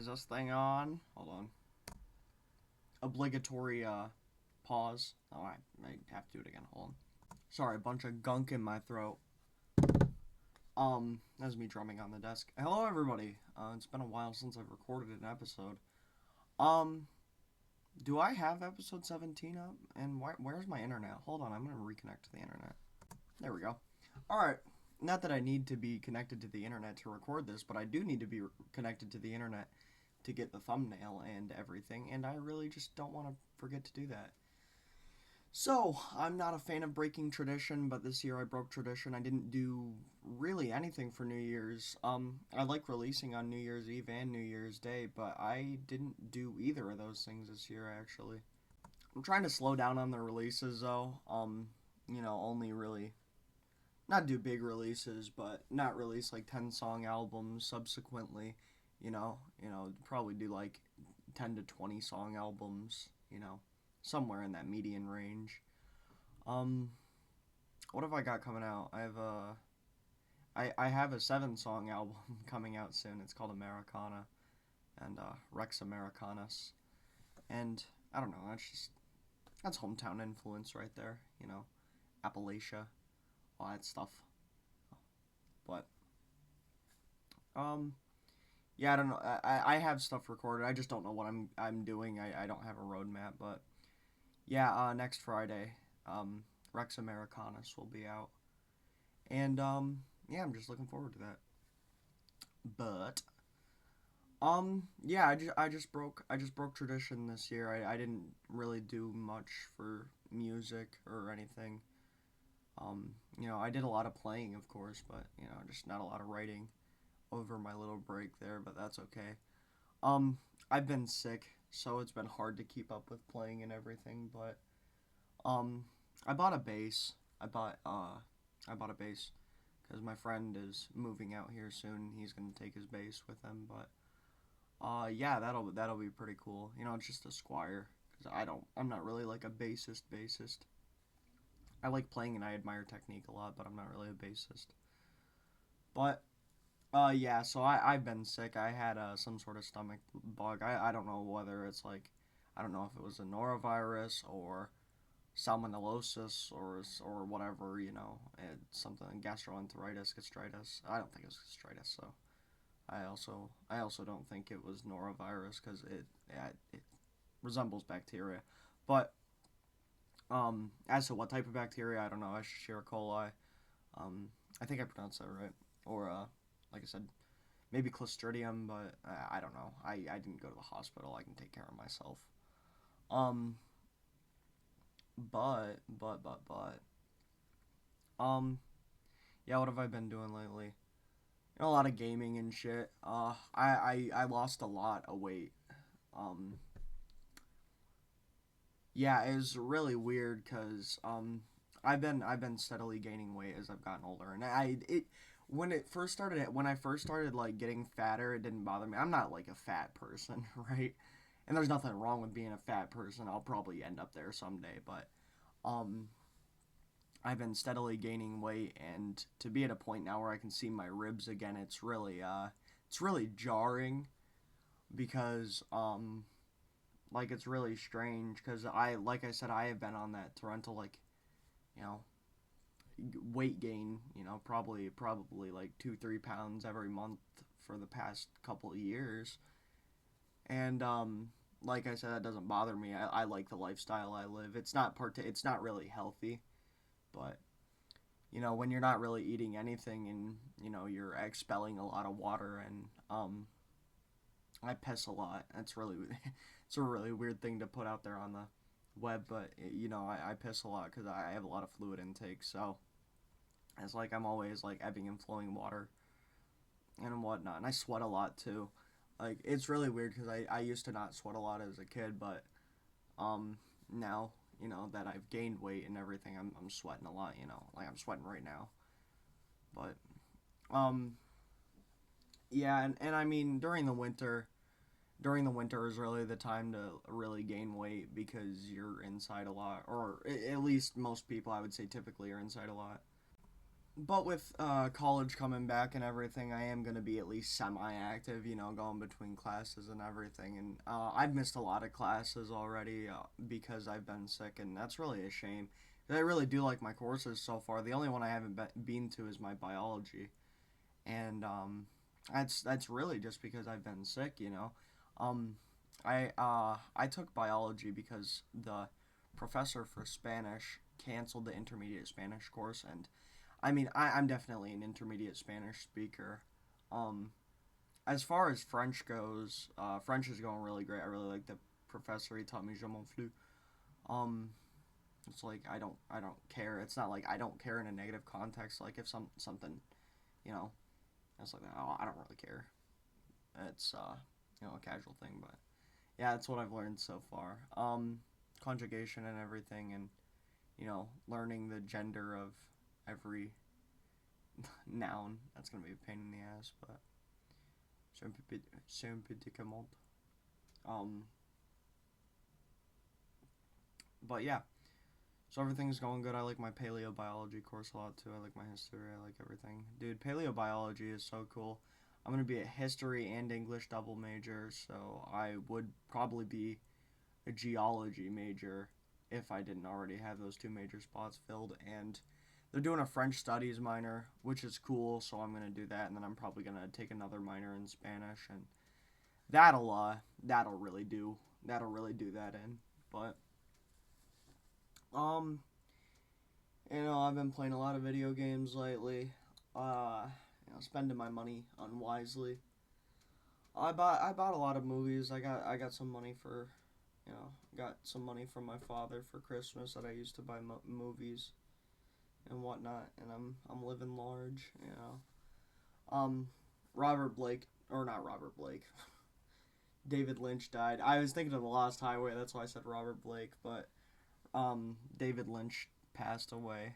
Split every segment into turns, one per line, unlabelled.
Is this thing on? Hold on. Obligatory pause. Oh, I have to do it again. Hold on. Sorry, a bunch of gunk in my throat. That's me drumming on the desk. Hello, everybody. It's been a while since I've recorded an episode. Um, do I have episode 17 up? And where's my internet? Hold on, I'm gonna reconnect to the internet. There we go. Alright. Not that I need to be connected to the internet to record this, but I do need to be connected to the internet to get the thumbnail and everything, and I really just don't want to forget to do that. So, I'm not a fan of breaking tradition, but this year I broke tradition. I didn't do really anything for New Year's. I like releasing on New Year's Eve and New Year's Day, but I didn't do either of those things this year, actually. I'm trying to slow down on the releases, though. Only really not do big releases, but not release like 10-song albums subsequently. Probably do like 10 to 20 song albums, somewhere in that median range. Um, what have I got coming out? I have a 7-song album coming out soon. It's called Americana and Rex Americanus. And I don't know, that's hometown influence right there, Appalachia, all that stuff. But yeah, I don't know. I have stuff recorded. I just don't know what I'm doing. I don't have a roadmap, but yeah, next Friday, Rex Americanus will be out, and yeah, I'm just looking forward to that. But yeah, I just broke tradition this year. I didn't really do much for music or anything. I did a lot of playing, of course, but just not a lot of writing over my little break there, but that's okay. Um, I've been sick, so it's been hard to keep up with playing and everything, but um, I bought a bass. I bought a bass because my friend is moving out here soon. He's gonna take his bass with him, but yeah, that'll be pretty cool. It's just a Squire because I'm not really like a bassist. I like playing and I admire technique a lot, but I'm not really a bassist. But yeah, so I've been sick. I had some sort of stomach bug. I don't know whether it's like, I don't know if it was a norovirus or salmonellosis or whatever, it's something, gastroenteritis, gastritis. I don't think it was gastritis, so I also don't think it was norovirus because it resembles bacteria. But as to what type of bacteria, I don't know. Escherichia coli. I think I pronounced that right. Or like I said, maybe Clostridium, but I don't know. I didn't go to the hospital. I can take care of myself. Um, but, um, yeah, what have I been doing lately? A lot of gaming and shit. I lost a lot of weight. Um, yeah, it was really weird because I've been steadily gaining weight as I've gotten older, and when I first started like getting fatter, it didn't bother me. I'm not like a fat person, right? And there's nothing wrong with being a fat person. I'll probably end up there someday, but um, I've been steadily gaining weight, and to be at a point now where I can see my ribs again, it's really jarring because like it's really strange because like I said, I have been on that torrential like you know weight gain, probably like 2-3 pounds every month for the past couple of years. And like I said, that doesn't bother me. I like the lifestyle I live. It's not really healthy, but when you're not really eating anything and you're expelling a lot of water, and I piss a lot. That's really it's a really weird thing to put out there on the web, but I piss a lot because I have a lot of fluid intake, so it's like I'm always like ebbing and flowing water and whatnot, and I sweat a lot too. Like it's really weird because I used to not sweat a lot as a kid, but now that I've gained weight and everything, I'm sweating a lot. Like I'm sweating right now. But um yeah, and I mean during the winter is really the time to really gain weight because you're inside a lot, or at least most people I would say typically are inside a lot. But with college coming back and everything, I am going to be at least semi active, you know, going between classes and everything. And I've missed a lot of classes already because I've been sick, and that's really a shame. 'Cause I really do like my courses so far. The only one I haven't been to is my biology. And that's really just because I've been sick, you know. Um, I took biology because the professor for Spanish canceled the intermediate Spanish course, and I mean, I'm definitely an intermediate Spanish speaker. Um, as far as French goes, French is going really great. I really like the professor. He taught me Je m'en fous. Um, it's like I don't care. It's not like I don't care in a negative context. Like if something, you know, it's like oh I don't really care. It's you know a casual thing, but yeah, that's what I've learned so far. Conjugation and everything, and you know, learning the gender of every noun. That's gonna be a pain in the ass, but c'est un peu décamant. Um, but yeah, so everything's going good. I like my paleobiology course a lot too. I like my history. I like everything. Dude, paleobiology is so cool. I'm gonna be a history and English double major, so I would probably be a geology major if I didn't already have those two major spots filled. And they're doing a French studies minor, which is cool, so I'm gonna do that, and then I'm probably gonna take another minor in Spanish, and that'll really do that in. But um, you know, I've been playing a lot of video games lately. You know, spending my money unwisely. I bought a lot of movies. I got some money for, you know, got some money from my father for Christmas that I used to buy movies and whatnot, and I'm living large, you know. Robert Blake or not Robert Blake, David Lynch died. I was thinking of The Lost Highway. That's why I said Robert Blake, but David Lynch passed away,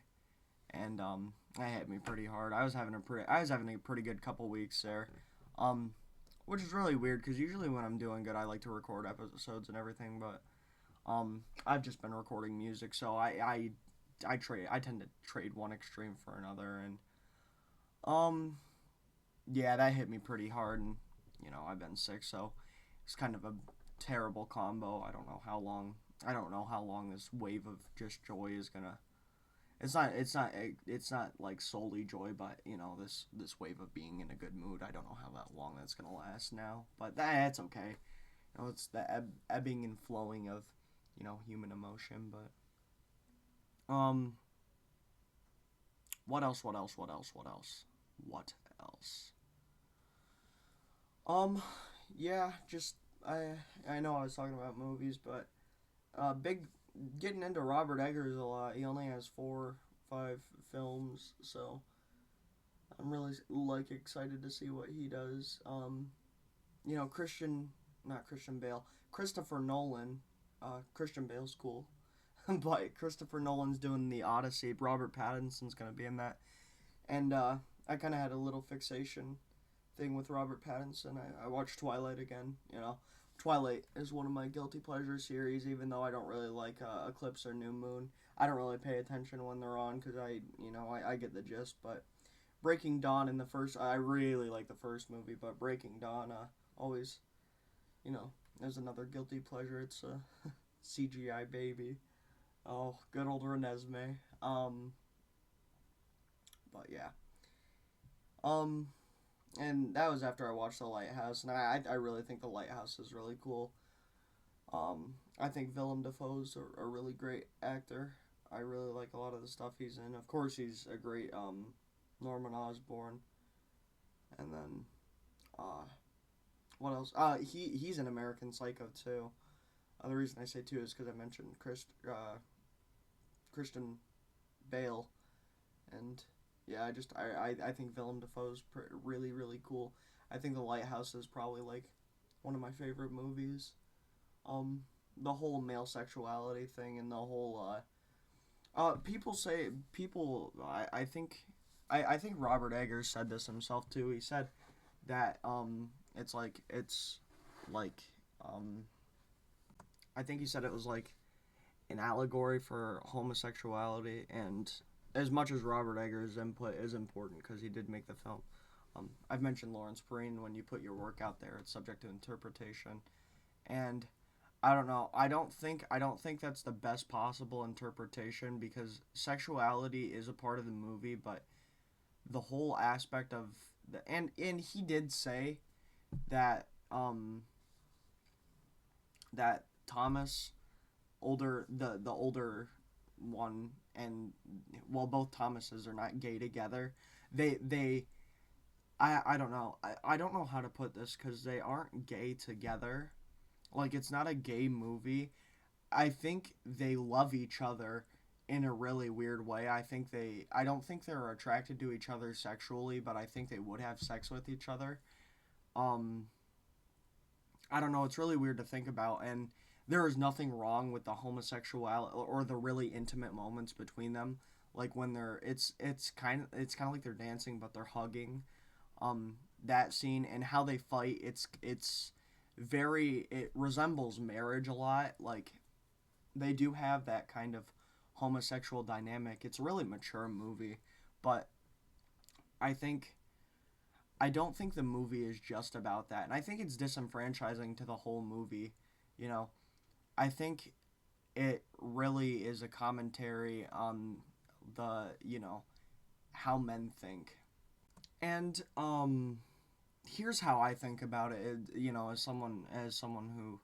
and that hit me pretty hard. I was having a pretty good couple weeks there, um, which is really weird because usually when I'm doing good, I like to record episodes and everything, but I've just been recording music, so I tend to trade one extreme for another, and um yeah, that hit me pretty hard, and you know I've been sick, so it's kind of a terrible combo. I don't know how long this wave of just joy is gonna. It's not like solely joy, but you know this wave of being in a good mood. I don't know how that long that's gonna last now, but that's okay. You know, it's the ebbing and flowing of you know human emotion. But what else? What else? What else? What else? What else? Um, yeah, just I know I was talking about movies, but big getting into Robert Eggers a lot. He only has 4, 5 films, so I'm really like excited to see what he does. You know, not Christian Bale, Christopher Nolan. Christian Bale's cool, but Christopher Nolan's doing the Odyssey. Robert Pattinson's gonna be in that, and I kind of had a little fixation thing with Robert Pattinson. I watched Twilight again. You know, Twilight is one of my guilty pleasure series, even though I don't really like Eclipse or New Moon. I don't really pay attention when they're on because I get the gist. But Breaking Dawn in the first, I really like the first movie, but Breaking Dawn always, you know, there's another guilty pleasure. It's a CGI baby. Oh, good old Renesmee. But yeah. Um, and that was after I watched The Lighthouse, and I really think The Lighthouse is really cool. I think Willem Dafoe's a really great actor. I really like a lot of the stuff he's in. Of course, he's a great Norman Osborn, and then uh, what else? He's an American Psycho too. The reason I say too is because I mentioned Christian Bale, and yeah, I think Willem Dafoe's really cool. I think The Lighthouse is probably like one of my favorite movies. Um, the whole male sexuality thing and the whole people say people I think Robert Eggers said this himself too. He said that it's like um I think he said it was like an allegory for homosexuality, and as much as Robert Eggers' input is important because he did make the film. I've mentioned Lawrence Perrine. When you put your work out there, it's subject to interpretation, and I don't know. I don't think that's the best possible interpretation because sexuality is a part of the movie, but the whole aspect of and he did say that that Thomas older the older one and well both Thomases are not gay together. They I don't know. I don't know how to put this cuz they aren't gay together. Like it's not a gay movie. I think they love each other in a really weird way. I don't think they're attracted to each other sexually, but I think they would have sex with each other. Um I don't know, it's really weird to think about and there is nothing wrong with the homosexuality or the really intimate moments between them. Like when they're it's kind of like they're dancing but they're hugging. That scene and how they fight, it's very it resembles marriage a lot. Like they do have that kind of homosexual dynamic. It's a really mature movie, but I think I don't think the movie is just about that. And I think it's disenfranchising to the whole movie. You know, I think it really is a commentary on how men think. And here's how I think about it, as someone who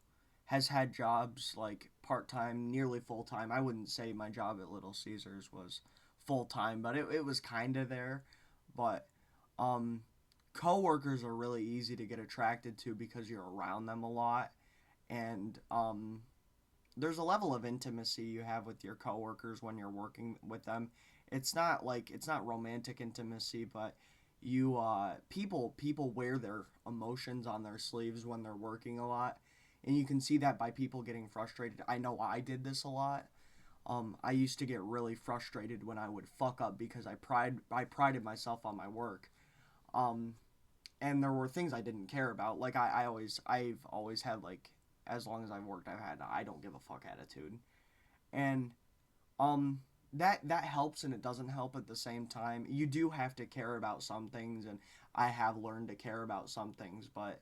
has had jobs like part-time, nearly full-time. I wouldn't say my job at Little Caesars was full-time, but it was kind of there. But um coworkers are really easy to get attracted to because you're around them a lot and there's a level of intimacy you have with your coworkers when you're working with them. It's not romantic intimacy, but people wear their emotions on their sleeves when they're working a lot, and you can see that by people getting frustrated. I know I did this a lot. I used to get really frustrated when I would fuck up because I prided myself on my work. Um, and there were things I didn't care about. Like I've always had like as long as I've worked, I've had I don't give a fuck attitude, and um that helps and it doesn't help at the same time. You do have to care about some things, and I have learned to care about some things, but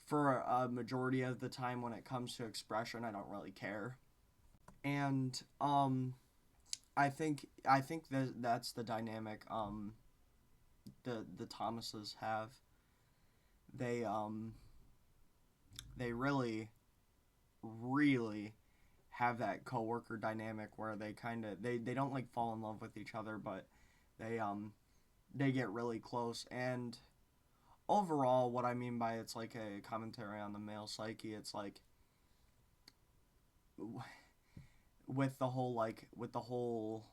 for a majority of the time when it comes to expression, I don't really care. And I think that's the dynamic the Thomases have. They they really have that coworker dynamic where they don't like fall in love with each other, but they they get really close. And overall, what I mean by it's like a commentary on the male psyche. It's like with the whole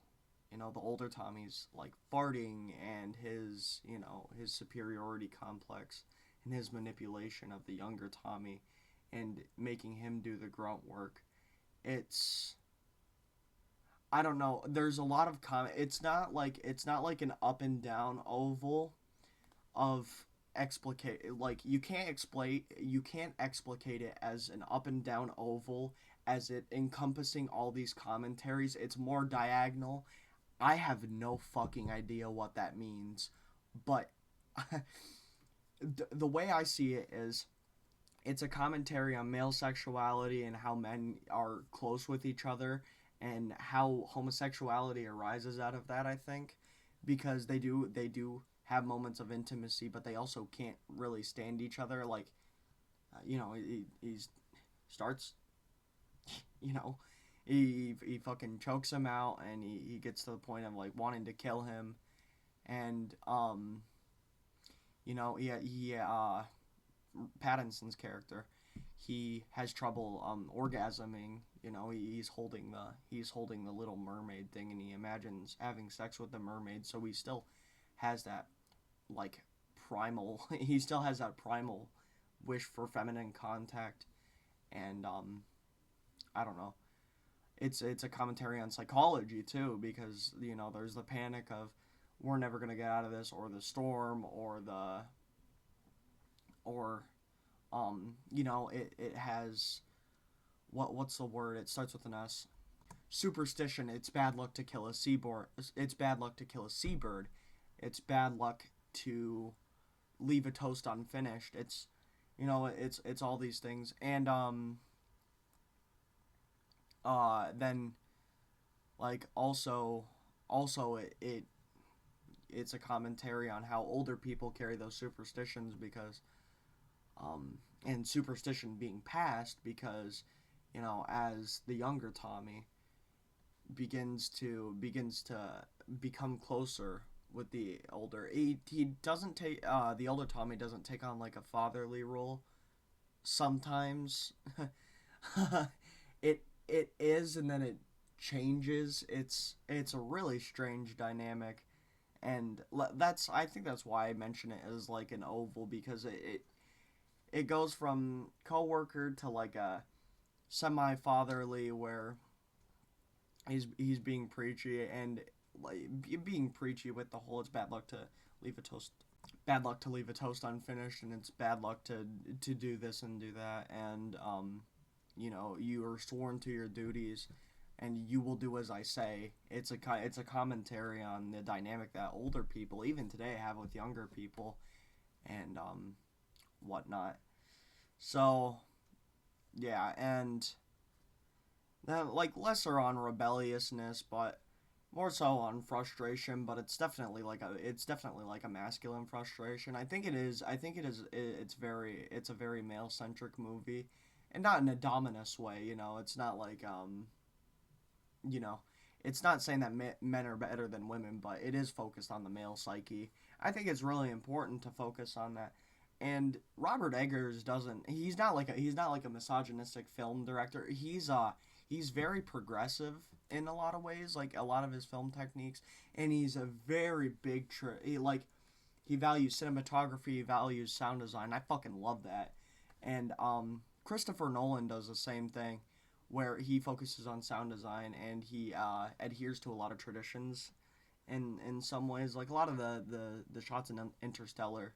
the older Tommy's like farting and his superiority complex and his manipulation of the younger Tommy and making him do the grunt work. It's I don't know. There's a lot of it's not like an up and down oval of explicate like you can't explicate it as an up and down oval as it encompassing all these commentaries. It's more diagonal. I have no fucking idea what that means, but the way I see it is it's a commentary on male sexuality and how men are close with each other and how homosexuality arises out of that. I think because they do have moments of intimacy, but they also can't really stand each other. Like he starts you know he fucking chokes him out and he gets to the point of like wanting to kill him and Pattinson's character, he has trouble orgasming. He's holding the Little Mermaid thing, and he imagines having sex with the mermaid. So he still has that like primal. He still has that primal wish for feminine contact, and I don't know. It's a commentary on psychology too, because there's the panic of we're never gonna get out of this, or the storm, or it has what's the word? It starts with an S. superstition. It's bad luck to kill a seabird. It's bad luck to kill a seabird. It's bad luck to leave a toast unfinished. It's all these things. And then like also it's a commentary on how older people carry those superstitions because and superstition being passed because as the younger Tommy begins to become closer with the older, he doesn't take the older Tommy doesn't take on like a fatherly role sometimes. It is, and then it changes. It's a really strange dynamic, and that's I think that's why I mention it as like an oval because it goes from coworker to like a semi fatherly where he's being preachy and like being preachy with the whole it's leave a toast bad luck to leave a toast unfinished, and it's bad luck to do this and do that, and you are sworn to your duties and you will do as I say. It's a commentary on the dynamic that older people even today have with younger people and whatnot. So yeah, and then like lesser on rebelliousness, but more so on frustration. But it's definitely like a masculine frustration. I think it is. It's a very male centric movie, and not in a dominus way. It's not like you know, it's not saying that men are better than women, but it is focused on the male psyche. I think it's really important to focus on that. And Robert Eggers doesn't. He's not like a misogynistic film director. He's very progressive in a lot of ways, like a lot of his film techniques, and he's a very he values cinematography, he values sound design. I fucking love that. And Christopher Nolan does the same thing where he focuses on sound design and he adheres to a lot of traditions in some ways. Like a lot of the shots in Interstellar,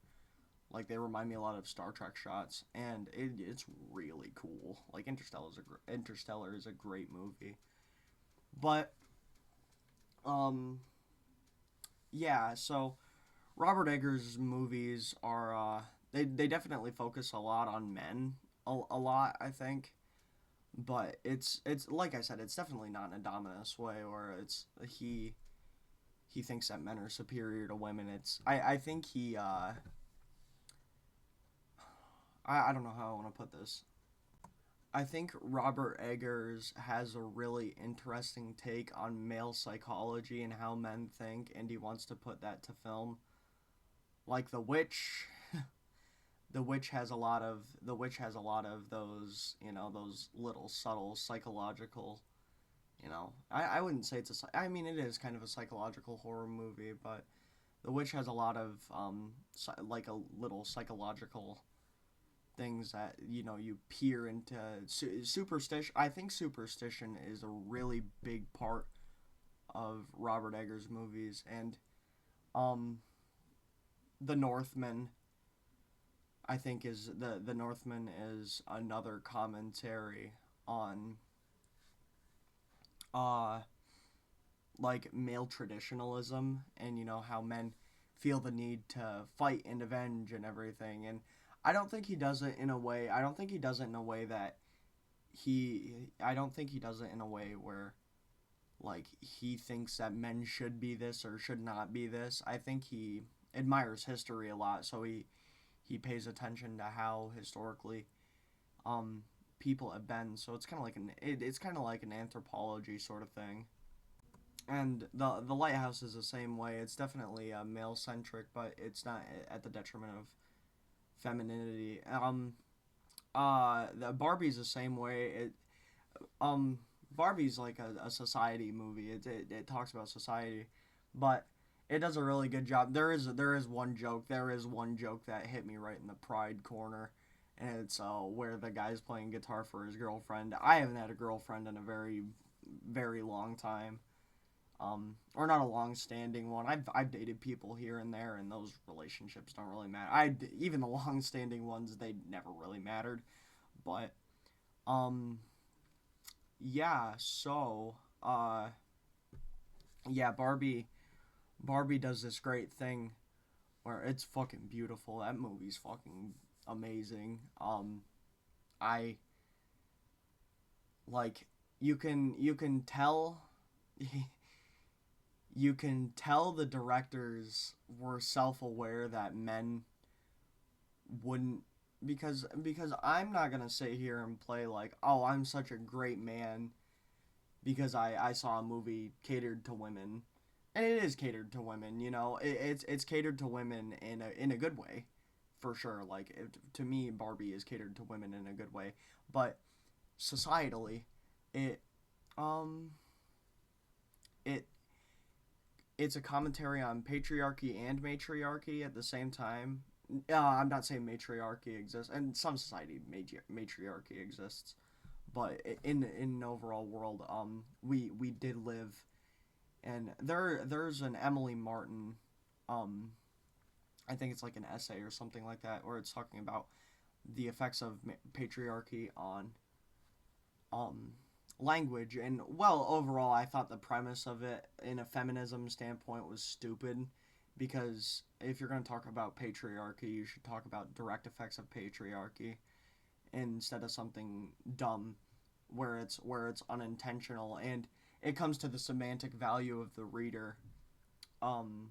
like they remind me a lot of Star Trek shots, and it's really cool. Like Interstellar is a great movie, but yeah. So Robert Eggers' movies are they definitely focus a lot on men, a lot I think, but it's like I said, it's definitely not in a dominus way or it's he thinks that men are superior to women. I think I don't know how I want to put this. I think Robert Eggers has a really interesting take on male psychology and how men think, and he wants to put that to film. Like the witch has a lot of those those little subtle psychological. I wouldn't say I mean it is kind of a psychological horror movie, but the witch has a lot of like a little psychological things that you peer into superstition. I think superstition is a really big part of Robert Eggers movies, and um the Northman I think is the Northman is another commentary on uh like male traditionalism and how men feel the need to fight and avenge and everything. And I don't think he does it in a way I don't think he does it in a way that I don't think he does it in a way where like he thinks that men should be this or should not be this. I think he admires history a lot, so he pays attention to how historically um people have been. So it's kind of like it's kind of like an anthropology sort of thing. And the lighthouse is the same way. It's definitely male centric, but it's not at the detriment of femininity. The Barbie's the same way. Um Barbie's like a society movie. It talks about society, but it does a really good job. There is one joke that hit me right in the pride corner, and it's where the guy's playing guitar for his girlfriend. I haven't had a girlfriend in a very long time. Or not a long-standing one. I've dated people here and there, and those relationships don't really matter. Even the long-standing ones, they never really mattered. But yeah, so yeah, Barbie does this great thing where it's fucking beautiful. That movie's fucking amazing. I like you can tell you can tell the directors were self-aware that men wouldn't, because I'm not gonna sit here and play like, oh, I'm such a great man because I saw a movie catered to women, and it is catered to women. It's catered to women in a good way, for sure. Like to me, Barbie is catered to women in a good way, but societally, it um it it's a commentary on patriarchy and matriarchy at the same time. I'm not saying matriarchy exists, and some society matriarchy exists, but in an overall world, we did live, and there's an Emily Martin, um, I think it's like an essay or something like that, where it's talking about the effects of patriarchy on um language. And well, overall, I thought the premise of it in a feminism standpoint was stupid, because if you're going to talk about patriarchy, you should talk about direct effects of patriarchy instead of something dumb where it's unintentional, and it comes to the semantic value of the reader, um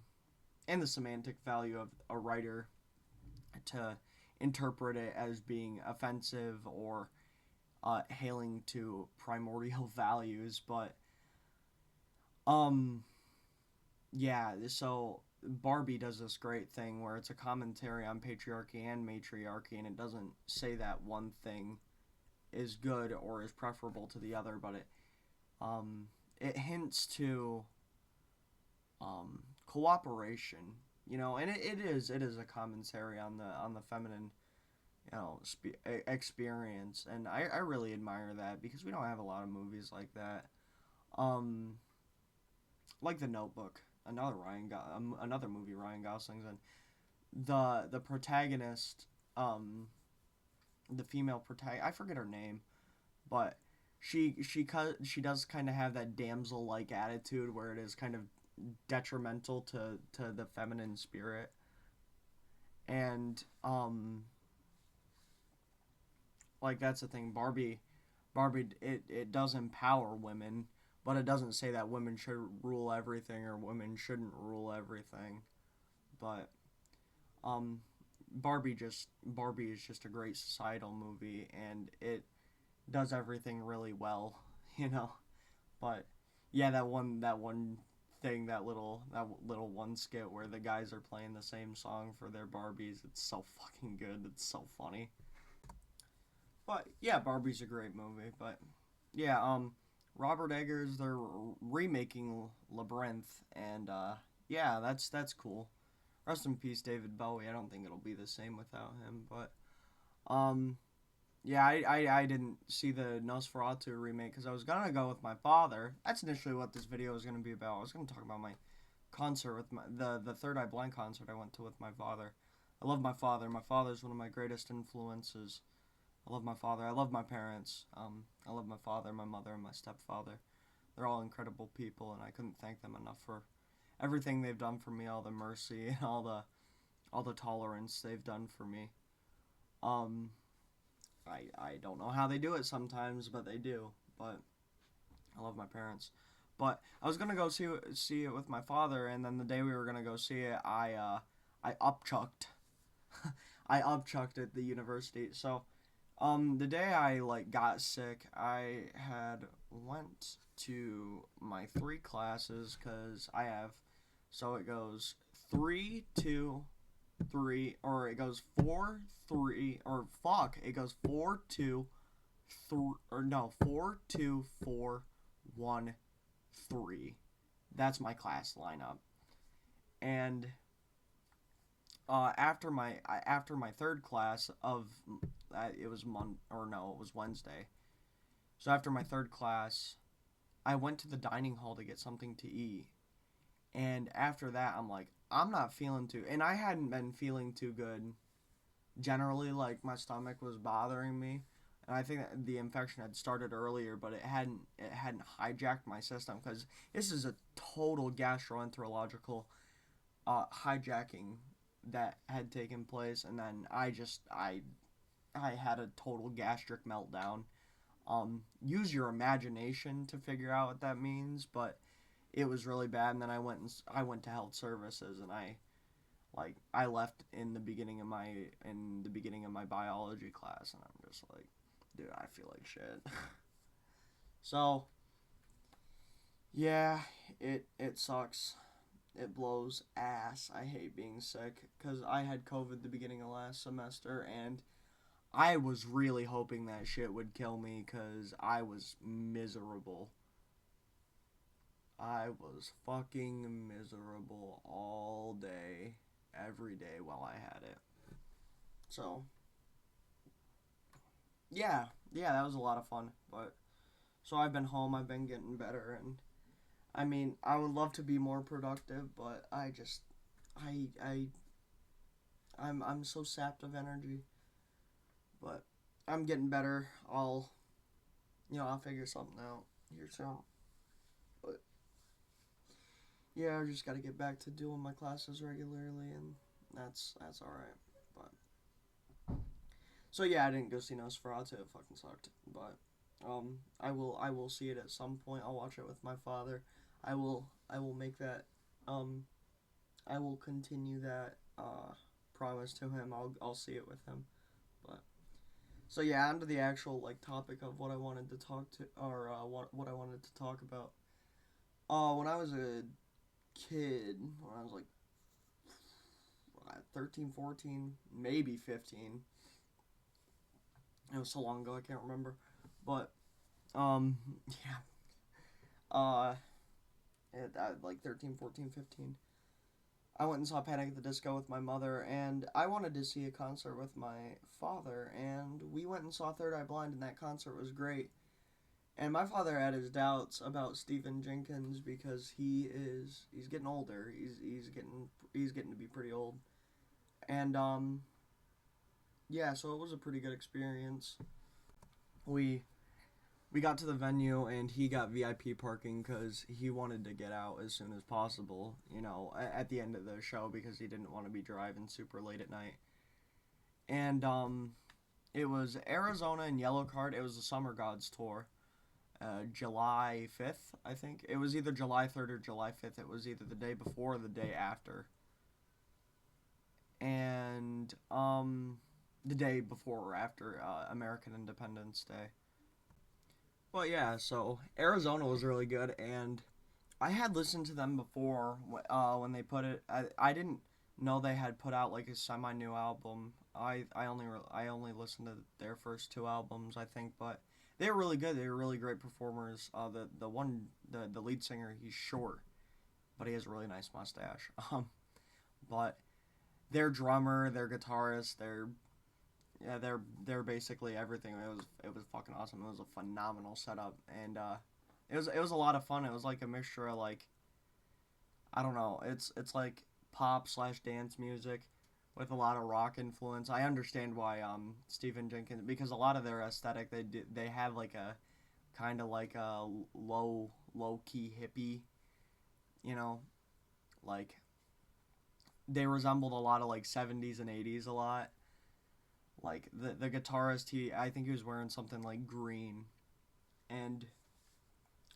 and the semantic value of a writer to interpret it as being offensive or hailing to primordial values. But um yeah, so Barbie does this great thing where it's a commentary on patriarchy and matriarchy, and it doesn't say that one thing is good or is preferable to the other, but um it hints to cooperation, and it is a commentary on the feminine, experience, and I really admire that, because we don't have a lot of movies like that. Um, like The Notebook, another movie Ryan Gosling's in. The protagonist, um, the female protagonist, I forget her name, but she does kind of have that damsel like attitude where it is kind of detrimental to the feminine spirit, and like that's the thing. Barbie, it does empower women, but it doesn't say that women should rule everything or women shouldn't rule everything. But um Barbie is just a great societal movie, and it does everything really well, you know. But yeah, that one thing, that little one skit where the guys are playing the same song for their Barbies, it's so fucking good. It's so funny. But yeah, Barbie's a great movie. But yeah, Robert Eggers, they're remaking Labyrinth, and yeah, that's cool. Rest in peace, David Bowie. I don't think it'll be the same without him. But um, yeah, I didn't see the Nosferatu remake because I was gonna go with my father. That's initially what this video was gonna be about. I was gonna talk about my concert with the Third Eye Blind concert I went to with my father. I love my father. My father's one of my greatest influences. I love my father. I love my parents. I love my father, my mother, and my stepfather. They're all incredible people, and I couldn't thank them enough for everything they've done for me, all the mercy and all the tolerance they've done for me. Um, I don't know how they do it sometimes, but they do. But I love my parents. But I was gonna go see it with my father, and then the day we were gonna go see it, I upchucked. I upchucked at the university. So the day I like got sick, I had went to my three classes because I have. So it goes 3 2 3, or it goes 4 3, or fuck, it goes 4 2 3, or no, 4 2 4 1 3. That's my class lineup. And after my third class of it was or no, it was Wednesday. So after my third class, I went to the dining hall to get something to eat. And after that, I'm like, I'm not feeling too, and I hadn't been feeling too good generally, like my stomach was bothering me. and I think that the infection had started earlier, but it hadn't hijacked my system because this is a total gastroenterological hijacking that had taken place, and then I had a total gastric meltdown. Use your imagination to figure out what that means, but it was really bad. And then I went to health services, and I left in the beginning of my biology class, and I'm just like, dude, I feel like shit. So yeah, it sucks. It blows ass. I hate being sick because I had COVID the beginning of last semester, and I was really hoping that shit would kill me because I was miserable. I was fucking miserable all day, every day while I had it. So yeah, that was a lot of fun. But so I've been home. I've been getting better, and I mean, I would love to be more productive, but I I'm so sapped of energy. But I'm getting better. I'll figure something out here soon. But yeah, I just got to get back to doing my classes regularly, and that's all right. But so yeah, I didn't go see Nosferatu. It fucking sucked. But I will see it at some point. I'll watch it with my father. I will make that um I will continue that promise to him. I'll see it with him. But so yeah, on to the actual like topic of what I wanted to talk to or what I wanted to talk about. When I was a kid, when I was like 13, 14, maybe 15. It was so long ago I can't remember. But yeah. Uh like 13, 14, 15. I went and saw Panic at the Disco with my mother, and I wanted to see a concert with my father, and we went and saw Third Eye Blind, and that concert was great. And my father had his doubts about Stephen Jenkins because he's getting older. He's getting to be pretty old. And yeah, so it was a pretty good experience. We we got to the venue and he got VIP parking because he wanted to get out as soon as possible, at the end of the show because he didn't want to be driving super late at night. And it was Arizona and Yellow Card. It was the Summer Gods tour, July 5th, I think. It was either July 3rd or July 5th. It was either the day before or the day after. And the day before or after American Independence Day. Well, yeah, so Arizona was really good, and I had listened to them before when they put it. I didn't know they had put out like a semi new album. I only listened to their first two albums, I think, but they were really good. They were really great performers. The lead singer, he's short, but he has a really nice mustache. But their drummer, their guitarist, they're basically everything. It was fucking awesome. It was a phenomenal setup, and it was a lot of fun. It was like a mixture of like I don't know. It's like pop slash dance music with a lot of rock influence. I understand why Stephen Jenkins, because a lot of their aesthetic they have like a kind of like a low key hippie, you know, like they resembled a lot of like 70s and 80s a lot. Like the guitarist, I think he was wearing something like green, and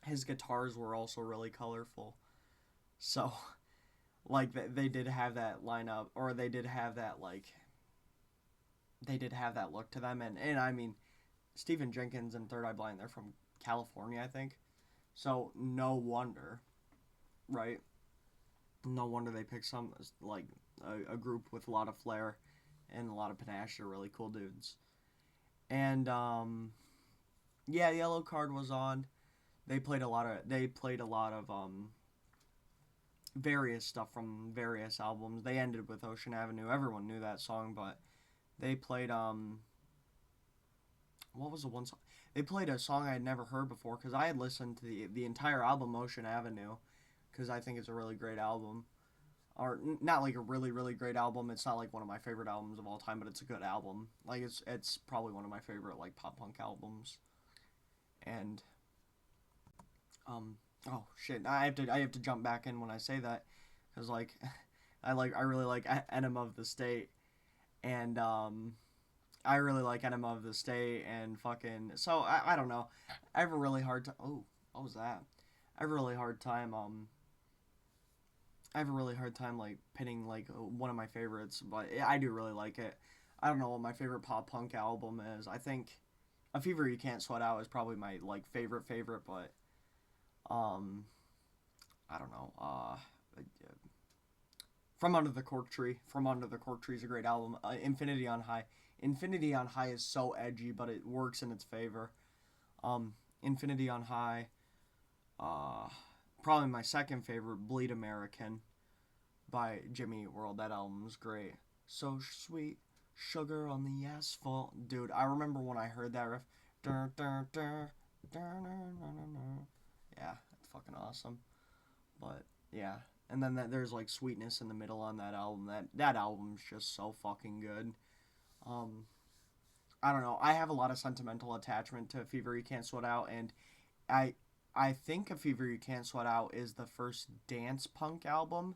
his guitars were also really colorful. So like they did have that lineup, or they did have that look to them, and I mean Stephen Jenkins and Third Eye Blind, they're from California, I think. So no wonder, right? No wonder they picked some like a group with a lot of flair and a lot of panache. They're really cool dudes. And yeah, Yellow Card was on. They played a lot of various stuff from various albums. They ended with Ocean Avenue. Everyone knew that song, but they played what was the one song? They played a song I had never heard before because I had listened to the entire album Ocean Avenue because I think it's a really great album. or not like a really really great album. It's not like one of my favorite albums of all time, but it's a good album. Like it's probably one of my favorite like pop punk albums. And um oh shit, I have to jump back in when I say that because like I really like Enema of the State and I really like Enema of the State and fucking so I don't know. I have a really hard time. Oh, what was that? I have a really hard time I have a really hard time like pinning like one of my favorites, but I do really like it. I don't know what my favorite pop punk album is. I think A Fever You Can't Sweat Out is probably my like favorite, but um I don't know. From Under the Cork Tree. From Under the Cork Tree is a great album. Infinity on High. Infinity on High is so edgy, but it works in its favor. Infinity on High. Uh, Probably my second favorite, Bleed American by Jimmy Eat World. That album's great. So sweet, sugar on the asphalt, dude. I remember when I heard that riff. Dun, dun, dun, dun, dun, dun, dun, dun. Yeah, it's fucking awesome. But yeah, and then there's like sweetness in the middle on that album. That album's just so fucking good. Um, I don't know. I have a lot of sentimental attachment to Fever You Can't Sweat Out, and I I think A Fever You Can't Sweat Out is the first dance punk album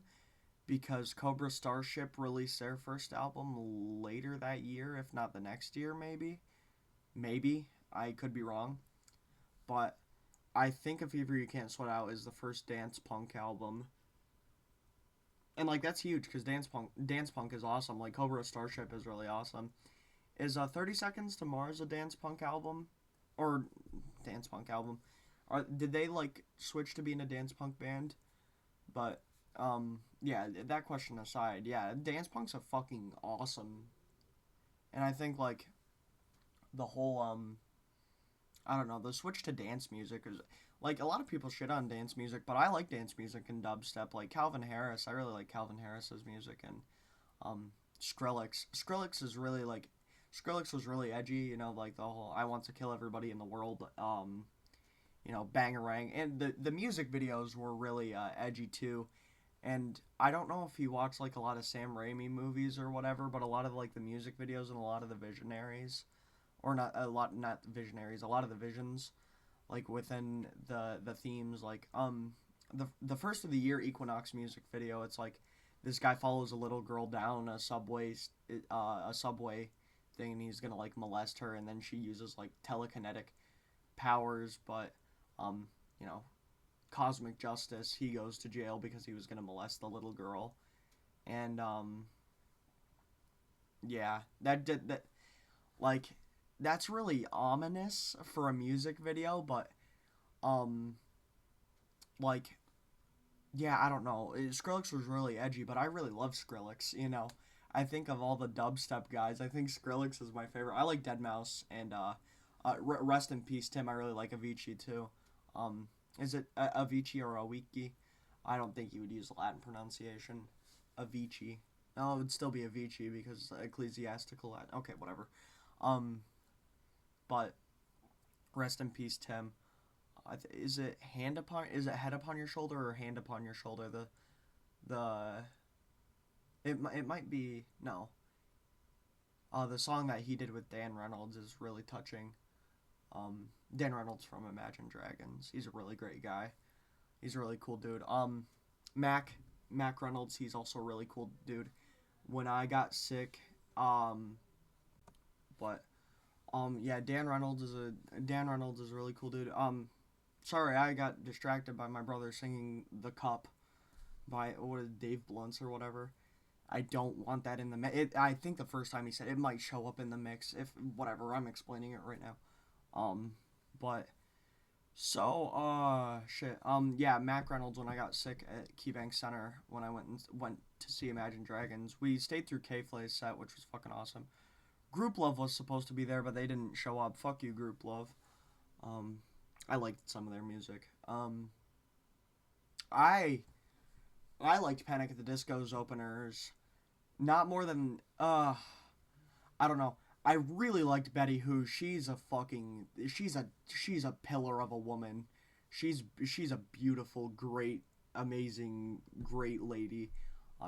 because Cobra Starship released their first album later that year, if not the next year, maybe. Maybe I could be wrong, but I think A Fever You Can't Sweat Out is the first dance punk album, and like that's huge because dance punk is awesome. Like Cobra Starship is really awesome. Is 30 Seconds to Mars a dance punk album, or dance punk album? Or did they like switch to being a dance punk band? But yeah, that question aside, yeah, dance punk's a fucking awesome, and I think like the whole I don't know, the switch to dance music is like a lot of people shit on dance music, but I like dance music and dubstep. Like Calvin Harris, I really like Calvin Harris's music and um Skrillex. Skrillex was really edgy, you know, like the whole I want to kill everybody in the world bangarang, and the music videos were really edgy too. And I don't know if you watch like a lot of Sam Raimi movies or whatever, but a lot of like the music videos and a lot of the visionaries, or not a lot, not visionaries, a lot of the visions, like within the themes, like the first of the year Equinox music video, it's like this guy follows a little girl down a subway thing, and he's gonna like molest her, and then she uses like telekinetic powers, but um you know cosmic justice, he goes to jail because he was gonna molest the little girl, and yeah, that did that like that's really ominous for a music video, but um like yeah, I don't know. Skrillex was really edgy, but I really love Skrillex. I think of all the dubstep guys, I think Skrillex is my favorite. I like Deadmau5 and rest in peace, Tim. I really like Avicii too. Is it Avicii or Awiki? I don't think you would use Latin pronunciation. Avicii. No, it would still be Avicii because ecclesiastical Latin. Okay, whatever. Um, but rest in peace, Tim. Is it hand upon? Is it head upon your shoulder or hand upon your shoulder? The it might be no. The song that he did with Dan Reynolds is really touching. Dan Reynolds from Imagine Dragons. He's a really great guy. He's a really cool dude. Mac Mac Reynolds. He's also a really cool dude. When I got sick, but yeah, Dan Reynolds is a really cool dude. Sorry, I got distracted by my brother singing "The Cup" by what is it, Dave Blunts or whatever. I don't want that in the mix. I think the first time he said it might show up in the mix if whatever. I'm explaining it right now. But so shit. Yeah, Mac Reynolds when I got sick at KeyBank Center when I went to see Imagine Dragons. We stayed through K-Flay's set, which was fucking awesome. Group Love was supposed to be there, but they didn't show up. Fuck you, Group Love. Um, I liked some of their music. I I liked Panic at the Disco's openers. Not more than I don't know. I really liked Betty Who. She's a pillar of a woman. She's a beautiful, great, amazing, great lady.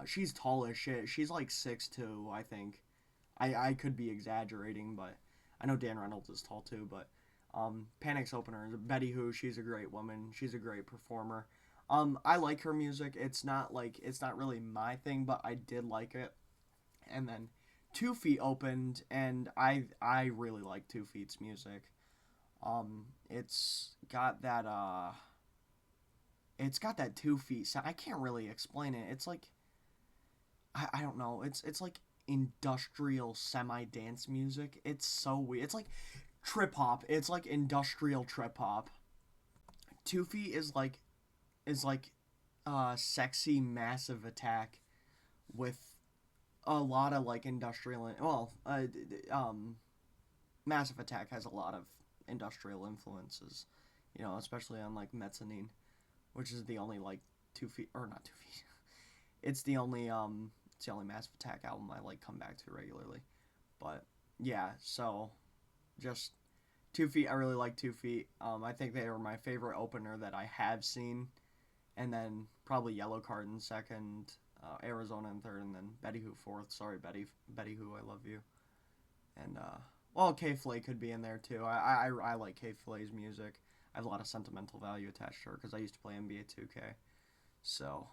She's tall as shit. She's like 6'2", I think. I could be exaggerating, but I know Dan Reynolds is tall too. But Panic's opener, Betty Who, she's a great woman. She's a great performer. I like her music. It's not really my thing, but I did like it. And then 2 Feet opened, and I really like 2 Feet's music. It's got that it's got that 2 Feet sound. I can't really explain it. It's like I don't know. It's like industrial semi dance music. It's so weird. It's like trip hop. It's like industrial trip hop. 2 Feet is like sexy massive attack with a lot of like industrial. Massive Attack has a lot of industrial influences. Especially on like mezzanine, which is the only like 2 Feet or not 2 Feet. It's the only Massive Attack album I like come back to regularly. But yeah, so just 2 Feet. I really like 2 Feet. I think they are my favorite opener that I have seen, and then probably Yellow Card in second, Arizona in third, and then Betty Who fourth. Sorry, Betty Who, I love you. And K Flay could be in there too. I like K Flay's music. I have a lot of sentimental value attached to her because I used to play NBA 2K. So,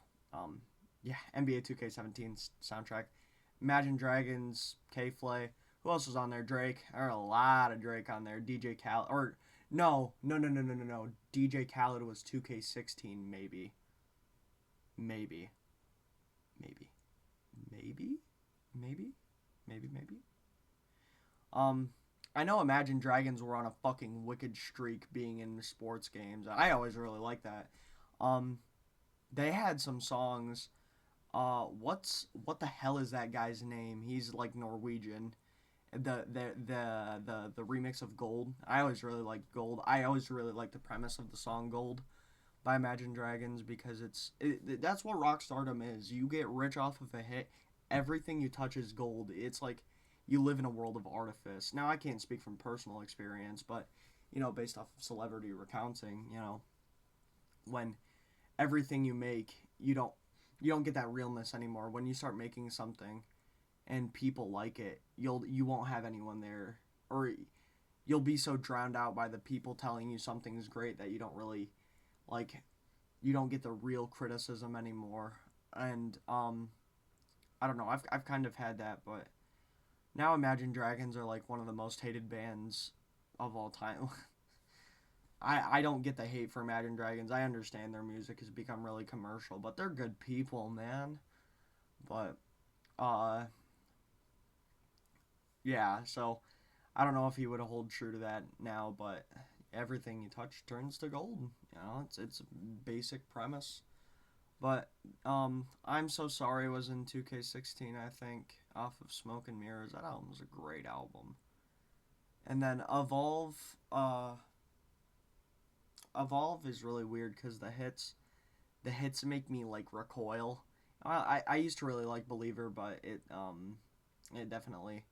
yeah, NBA 2K17 soundtrack. Imagine Dragons, K Flay. Who else was on there? Drake. There are a lot of Drake on there. DJ Khaled. Or, no. DJ Khaled was 2K16, maybe. Maybe. Maybe. Maybe? Maybe? Maybe, maybe? I know Imagine Dragons were on a fucking wicked streak being in sports games. I always really liked that. Um, they had some songs. What the hell is that guy's name? He's like Norwegian. The remix of Gold. I always really liked Gold. I always really liked the premise of the song Gold by Imagine Dragons because that's what rock stardom is. You get rich off of a hit. Everything you touch is gold. It's like you live in a world of artifice. Now I can't speak from personal experience, but based off of celebrity recounting, when everything you make, you don't get that realness anymore. When you start making something and people like it, you won't have anyone there, or you'll be so drowned out by the people telling you something's great that you don't really like you don't get the real criticism anymore. And I don't know. I've kind of had that, but now Imagine Dragons are like one of the most hated bands of all time. I don't get the hate for Imagine Dragons. I understand their music has become really commercial, but they're good people, man. But uh yeah, so I don't know if he would hold true to that now, but everything you touch turns to gold. It's a basic premise. But I'm So Sorry was in 2K16, I think, off of Smoke and Mirrors. That album was a great album. And then Evolve is really weird because the hits make me like recoil. I used to really like Believer, but it definitely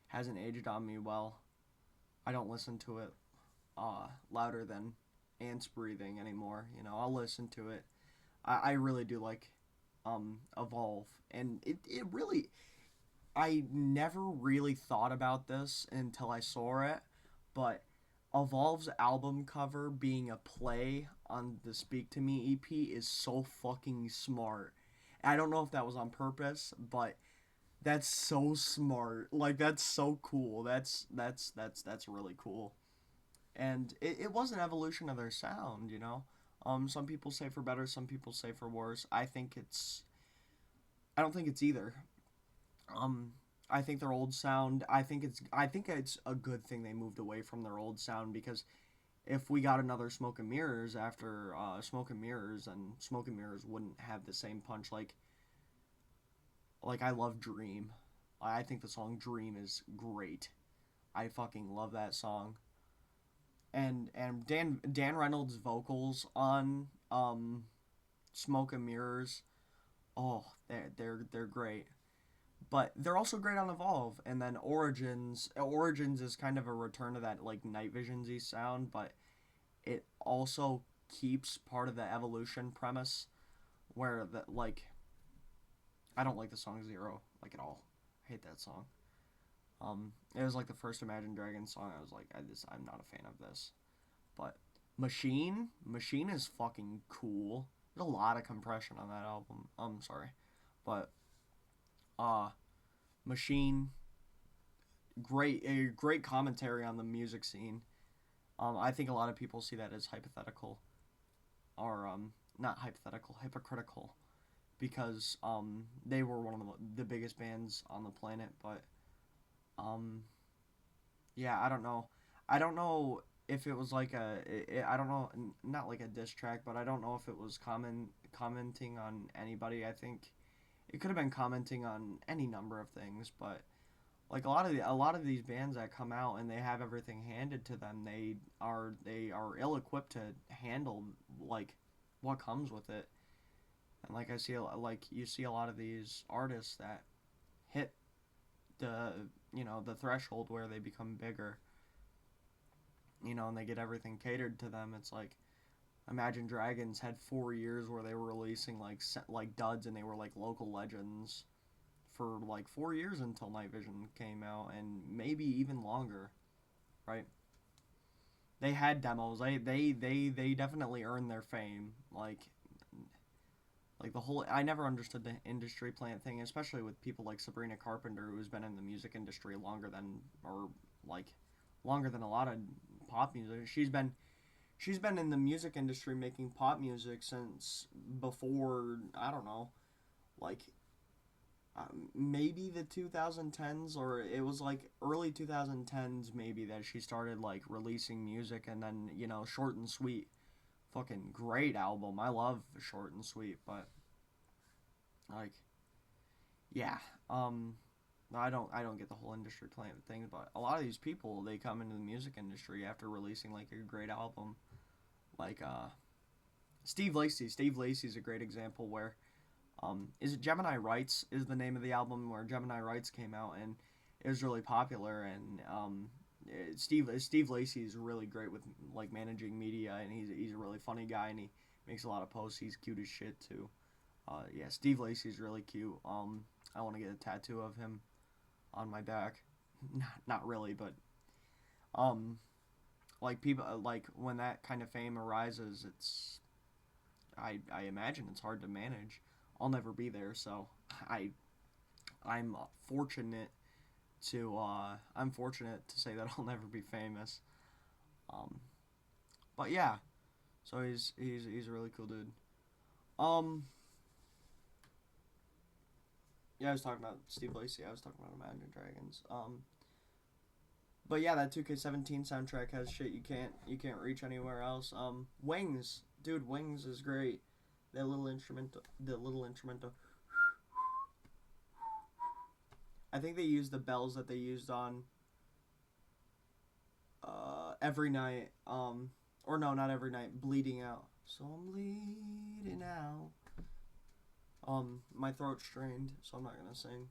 hasn't aged on me well. I don't listen to it louder than ants breathing anymore. I'll listen to it. I really do like Evolve, and it really I never really thought about this until I saw it, but Evolve's album cover being a play on the Speak to Me EP is so fucking smart. I don't know if that was on purpose, but that's so smart. Like that's so cool. That's really cool. And it was an evolution of their sound. Some people say for better, some people say for worse. I don't think it's either. Um, I think their old sound. I think it's a good thing they moved away from their old sound because if we got another Smoke and Mirrors after Smoke and Mirrors, and Smoke and Mirrors wouldn't have the same punch. Like I love Dream. I think the song Dream is great. I fucking love that song. And Dan Reynolds' vocals on Smoke and Mirrors. Oh, they're great. But they're also great on Evolve. And then Origins is kind of a return to that like Night Visions-y sound, but it also keeps part of the evolution premise where I don't like the song Zero like at all. I hate that song. It was like the first Imagine Dragons song. I was like, I'm not a fan of this. But Machine is fucking cool. There's a lot of compression on that album. I'm sorry, but uh, Machine, great commentary on the music scene. I think a lot of people see that as hypothetical, or not hypothetical, hypocritical, because they were one of the biggest bands on the planet. But um, yeah, I don't know. I don't know if it was like I don't know, not like a diss track, but I don't know if it was commenting on anybody. I think it could have been commenting on any number of things, but like a lot of these bands that come out and they have everything handed to them, they are ill equipped to handle like what comes with it. And like like you see a lot of these artists that hit the the threshold where they become bigger, and they get everything catered to them. It's like Imagine Dragons had 4 years where they were releasing like duds, and they were like local legends for like 4 years until Night Vision came out, and maybe even longer, right? They had demos. They definitely earned their fame. Like the whole, I never understood the industry plant thing, especially with people like Sabrina Carpenter, who's been in the music industry like longer than a lot of pop music. She's been in the music industry making pop music since before, I don't know, like maybe the 2010s, or it was like early 2010s maybe, that she started like releasing music. And then Short and Sweet, fucking great album. I love Short and Sweet. But like, yeah, um I don't get the whole industry plant thing. But a lot of these people, they come into the music industry after releasing like a great album. Like Steve Lacy is a great example where is it Gemini Rights is the name of the album, where Gemini Rights came out and it was really popular. And Steve Lacy is really great with like managing media, and he's a really funny guy, and he makes a lot of posts. He's cute as shit too. Yeah, Steve Lacy is really cute. I want to get a tattoo of him on my back. Not really, but um, like people like when that kind of fame arises, I imagine it's hard to manage. I'll never be there, so I I'm fortunate I'm fortunate to say that I'll never be famous. Um, but yeah, so he's a really cool dude. Um, yeah, I was talking about Steve Lacy. I was talking about Imagine Dragons. But yeah, that 2K17 soundtrack has shit you can't reach anywhere else. Wings, dude, Wings is great. The little instrumental. I think they used the bells that they used on Every Night. Or no, not Every Night. Bleeding Out. So I'm bleeding out. My throat's strained, so I'm not gonna sing.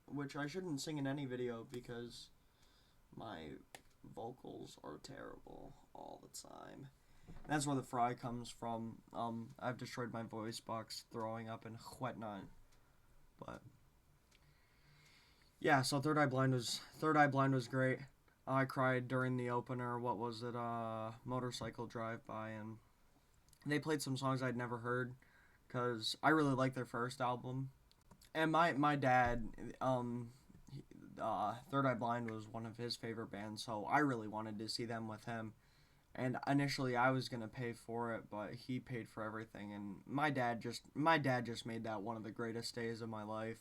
Which I shouldn't sing in any video because my vocals are terrible all the time. That's where the fry comes from. I've destroyed my voice box throwing up and whatnot. But yeah, so Third Eye Blind was great. I cried during the opener. What was it? Motorcycle Drive By, and they played some songs I'd never heard because I really liked their first album. And my dad, Third Eye Blind was one of his favorite bands, so I really wanted to see them with him. And initially, I was gonna pay for it, but he paid for everything. And my dad just made that one of the greatest days of my life.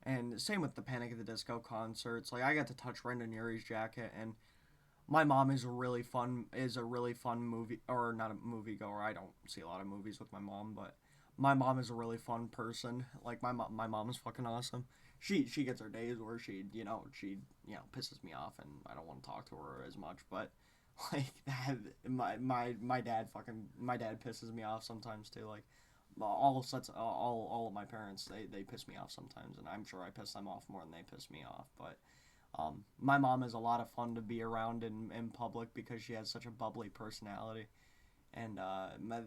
And same with the Panic at the Disco concerts. Like I got to touch Brendan Urie's jacket, and my mom is a really fun movie, or not a movie goer. I don't see a lot of movies with my mom, but my mom is a really fun person. Like my mom is fucking awesome. She gets her days where she pisses me off, and I don't want to talk to her as much. But like that, my dad pisses me off sometimes too. Like all of my parents, they piss me off sometimes, and I'm sure I piss them off more than they piss me off. But my mom is a lot of fun to be around in public because she has such a bubbly personality. And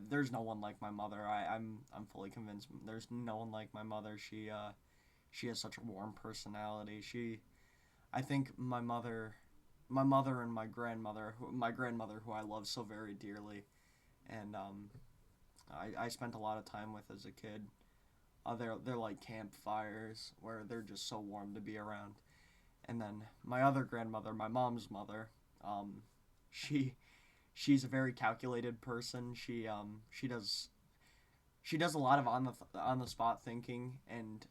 there's no one like my mother. I'm fully convinced there's no one like my mother. She has such a warm personality. I think my mother and my grandmother who I love so very dearly, and I spent a lot of time with as a kid. They're like campfires where they're just so warm to be around. And then my other grandmother, my mom's mother, um, she she's a very calculated person. She does a lot of on the spot thinking, and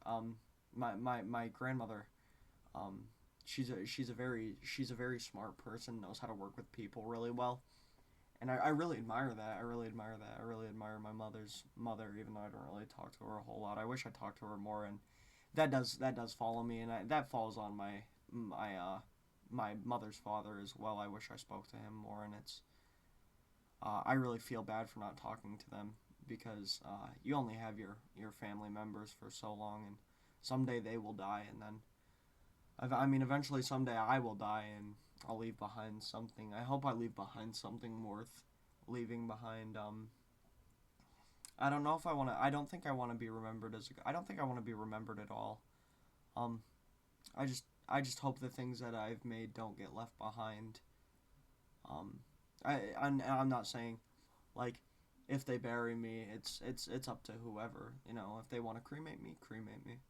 my grandmother, um, she's a very smart person, knows how to work with people really well, and I really admire that. I really admire my mother's mother, even though I don't really talk to her a whole lot. I wish I talked to her more, and that does follow me, and that falls on my mother's father as well. I wish I spoke to him more, and it's I really feel bad for not talking to them because you only have your family members for so long, and someday they will die, and then I mean eventually someday I will die, and I'll leave behind something. I hope I leave behind something worth leaving behind. I don't know if I want to. I don't think I want to be remembered as. I don't think I want to be remembered at all. Um, I just hope the things that I've made don't get left behind. Um, I'm not saying like if they bury me, it's up to whoever. You know, if they want to cremate me, cremate me.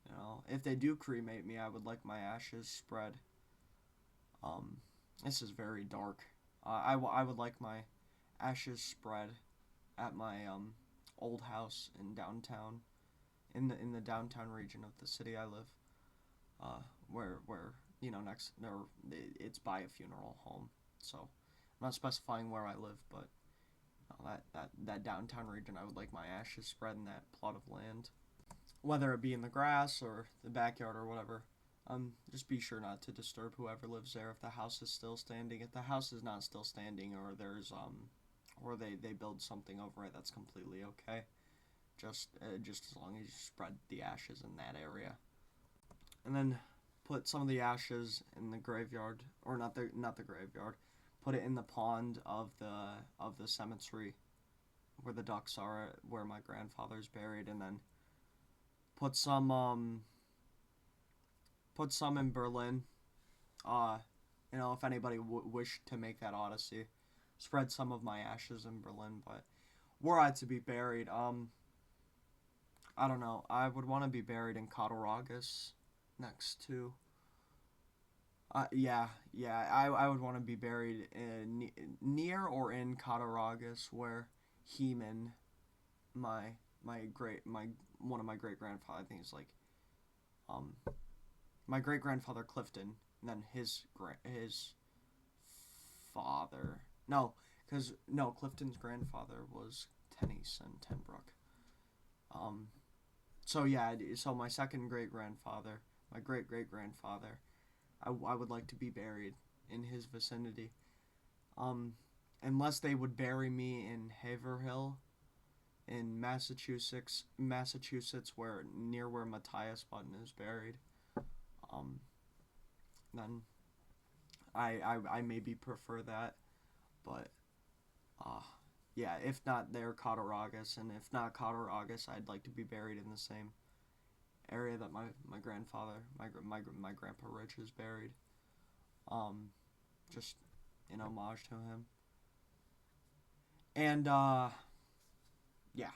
You know, if they do cremate me, I would like my ashes spread. Um, this is very dark. I would like my ashes spread at my old house in downtown, in the downtown region of the city I live. Where you know next or it's by a funeral home. So I'm not specifying where I live, but that downtown region, I would like my ashes spread in that plot of land, whether it be in the grass or the backyard or whatever. Just be sure not to disturb whoever lives there if the house is still standing. If the house is not still standing, or there's or they build something over it, that's completely okay. Just as long as you spread the ashes in that area, and then put some of the ashes in the graveyard, or not the graveyard. Put it in the pond of the cemetery where the ducks are, where my grandfather's buried, and then put some put some in Berlin. Uh, you know, if anybody wished to make that odyssey, spread some of my ashes in Berlin. But were I to be buried, I don't know. I would want to be buried in Cattaraugus, next to. I would want to be buried near or in Cattaraugus, where Heman, my my one of my great grandfather, I think it's like um my great grandfather Clifton, and then his father. No, because no, Clifton's grandfather was Tennyson Tenbrook. Um, so yeah, so my second great grandfather, my great great grandfather, I would like to be buried in his vicinity. Um, unless they would bury me in Haverhill, in Massachusetts, where near where Matthias Button is buried. Um, then I maybe prefer that, but uh, yeah, if not there, Cattaraugus, and if not Cattaraugus, I'd like to be buried in the same area that my grandfather, my grandpa Rich is buried. Um, just in homage to him. And yeah,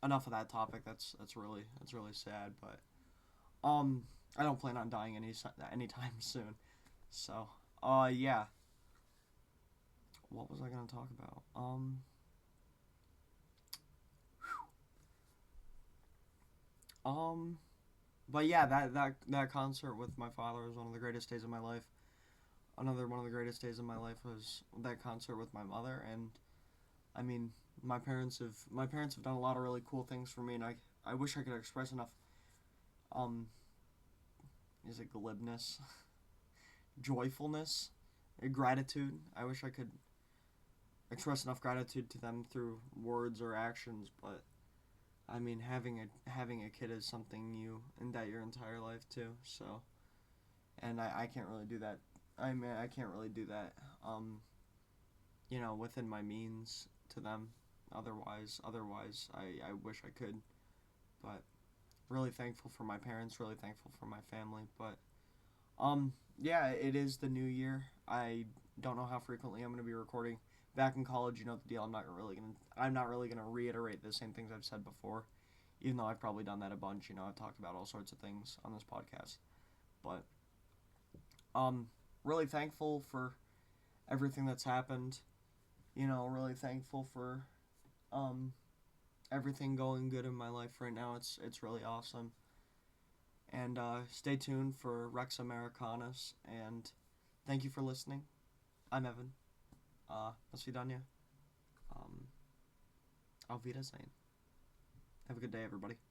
enough of that topic. That's really sad, but I don't plan on dying anytime soon. So yeah, what was I gonna talk about? Um, but yeah, that concert with my father was one of the greatest days of my life. Another one of the greatest days of my life was that concert with my mother, and I mean, my parents have done a lot of really cool things for me, and I wish I could express enough um is it glibness, joyfulness, gratitude. I wish I could express enough gratitude to them through words or actions, but I mean, having a kid is something you and that your entire life too. So, and I can't really do that. I mean, I can't really do that. within my means to them. Otherwise, I wish I could. But really thankful for my parents, really thankful for my family. But yeah, it is the new year. I don't know how frequently I'm gonna be recording. Back in college, you know the deal. I'm not really gonna reiterate the same things I've said before, even though I've probably done that a bunch. I've talked about all sorts of things on this podcast. But um, really thankful for everything that's happened. Really thankful for um everything going good in my life right now. It's really awesome. And stay tuned for Rex Americanus. And thank you for listening. I'm Evan. Do swidania. Auf Wiedersehen. Have a good day, everybody.